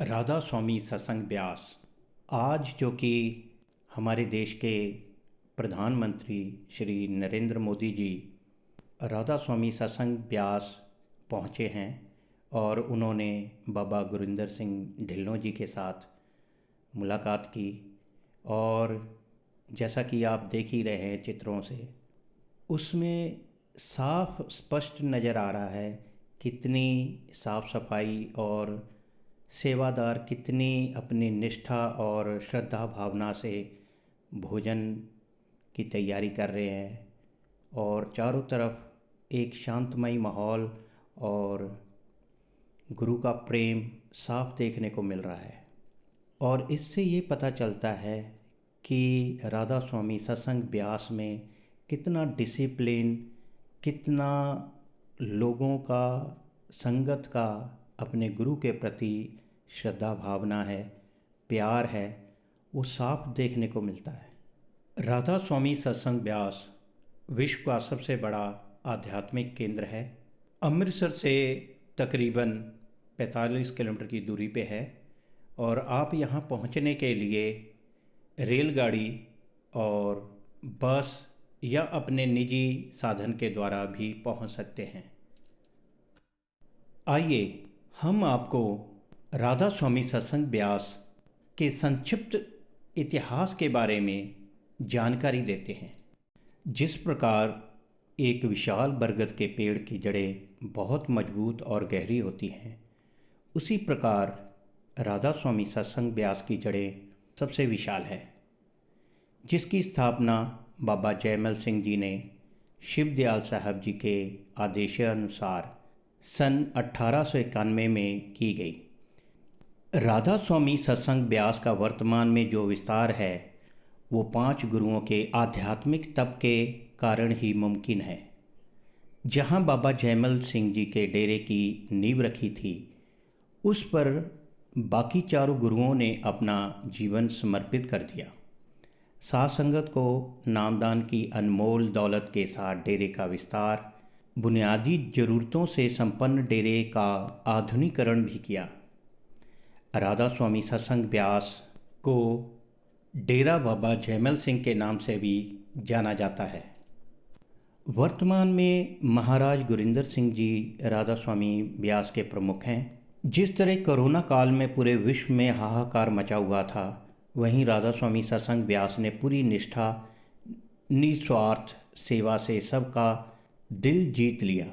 राधा स्वामी सत्संग ब्यास आज जो कि हमारे देश के प्रधानमंत्री श्री नरेंद्र मोदी जी राधा स्वामी सत्संग ब्यास पहुँचे हैं और उन्होंने बाबा गुरिंदर सिंह ढिल्लों जी के साथ मुलाकात की। और जैसा कि आप देख ही रहे हैं चित्रों से, उसमें साफ स्पष्ट नज़र आ रहा है कितनी साफ सफाई और सेवादार कितनी अपनी निष्ठा और श्रद्धा भावना से भोजन की तैयारी कर रहे हैं। और चारों तरफ एक शांतमय माहौल और गुरु का प्रेम साफ देखने को मिल रहा है। और इससे ये पता चलता है कि राधा स्वामी सत्संग ब्यास में कितना डिसिप्लिन, कितना लोगों का, संगत का अपने गुरु के प्रति श्रद्धा भावना है, प्यार है, वो साफ देखने को मिलता है। राधा स्वामी सत्संग ब्यास विश्व का सबसे बड़ा आध्यात्मिक केंद्र है। अमृतसर से तकरीबन 45 किलोमीटर की दूरी पे है और आप यहाँ पहुँचने के लिए रेलगाड़ी और बस या अपने निजी साधन के द्वारा भी पहुँच सकते हैं। आइए हम आपको राधा स्वामी सत्संग ब्यास के संक्षिप्त इतिहास के बारे में जानकारी देते हैं। जिस प्रकार एक विशाल बरगद के पेड़ की जड़ें बहुत मजबूत और गहरी होती हैं, उसी प्रकार राधा स्वामी सत्संग ब्यास की जड़ें सबसे विशाल है, जिसकी स्थापना बाबा जयमल सिंह जी ने शिव दयाल साहब जी के आदेशानुसार सन 1891 में की गई। राधा स्वामी सत्संग ब्यास का वर्तमान में जो विस्तार है वो 5 गुरुओं के आध्यात्मिक तप के कारण ही मुमकिन है। जहाँ बाबा जयमल सिंह जी के डेरे की नींव रखी थी, उस पर बाकी 4 गुरुओं ने अपना जीवन समर्पित कर दिया। साथ संगत को नामदान की अनमोल दौलत के साथ डेरे का विस्तार, बुनियादी ज़रूरतों से संपन्न डेरे का आधुनिकीकरण भी किया। राधा स्वामी सत्संग ब्यास को डेरा बाबा जयमल सिंह के नाम से भी जाना जाता है। वर्तमान में महाराज गुरिंदर सिंह जी राधा स्वामी ब्यास के प्रमुख हैं। जिस तरह कोरोना काल में पूरे विश्व में हाहाकार मचा हुआ था, वहीं राधा स्वामी सत्संग ब्यास ने पूरी निष्ठा, निस्वार्थ सेवा से सबका दिल जीत लिया।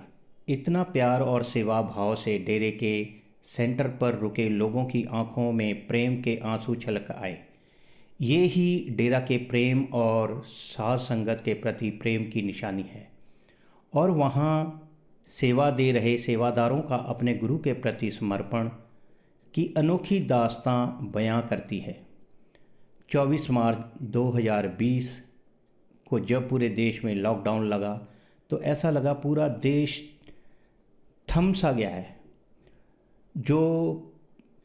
इतना प्यार और सेवा भाव से डेरे के सेंटर पर रुके लोगों की आंखों में प्रेम के आंसू छलक आए। ये ही डेरा के प्रेम और साध संगत के प्रति प्रेम की निशानी है। और वहाँ सेवा दे रहे सेवादारों का अपने गुरु के प्रति समर्पण की अनोखी दास्तां बयां करती है। 24 मार्च 2020 को जब पूरे देश में लॉकडाउन लगा तो ऐसा लगा पूरा देश थम सा गया है। जो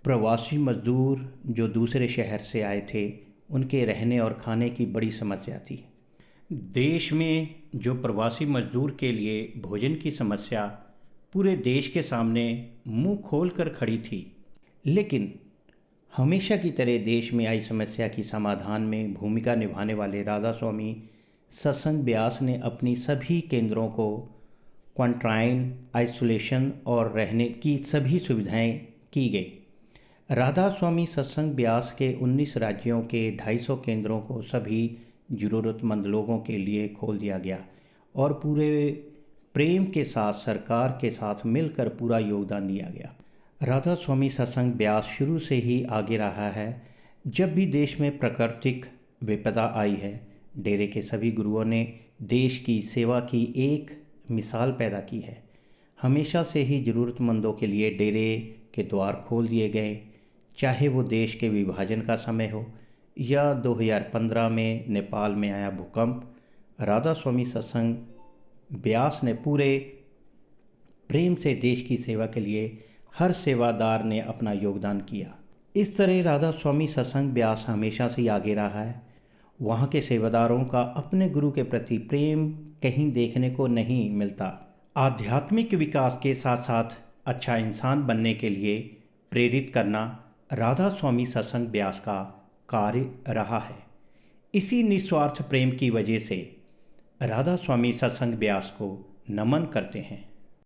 प्रवासी मज़दूर जो दूसरे शहर से आए थे, उनके रहने और खाने की बड़ी समस्या थी। देश में जो प्रवासी मज़दूर के लिए भोजन की समस्या पूरे देश के सामने मुंह खोलकर खड़ी थी। लेकिन हमेशा की तरह देश में आई समस्या की समाधान में भूमिका निभाने वाले राधा स्वामी सत्संग ब्यास ने अपनी सभी केंद्रों को क्वारंटाइन, आइसोलेशन और रहने की सभी सुविधाएं की गई। राधा स्वामी सत्संग ब्यास के 19 राज्यों के 250 केंद्रों को सभी ज़रूरतमंद लोगों के लिए खोल दिया गया और पूरे प्रेम के साथ सरकार के साथ मिलकर पूरा योगदान दिया गया। राधा स्वामी सत्संग ब्यास शुरू से ही आगे रहा है। जब भी देश में प्राकृतिक विपदा आई है, डेरे के सभी गुरुओं ने देश की सेवा की एक मिसाल पैदा की है। हमेशा से ही ज़रूरतमंदों के लिए डेरे के द्वार खोल दिए गए, चाहे वो देश के विभाजन का समय हो या 2015 में नेपाल में आया भूकंप। राधा स्वामी सत्संग ब्यास ने पूरे प्रेम से देश की सेवा के लिए हर सेवादार ने अपना योगदान किया। इस तरह राधा स्वामी सत्संग ब्यास हमेशा से आगे रहा है। वहाँ के सेवादारों का अपने गुरु के प्रति प्रेम कहीं देखने को नहीं मिलता। आध्यात्मिक विकास के साथ साथ अच्छा इंसान बनने के लिए प्रेरित करना राधा स्वामी सत्संग ब्यास का कार्य रहा है। इसी निस्वार्थ प्रेम की वजह से राधा स्वामी सत्संग ब्यास को नमन करते हैं।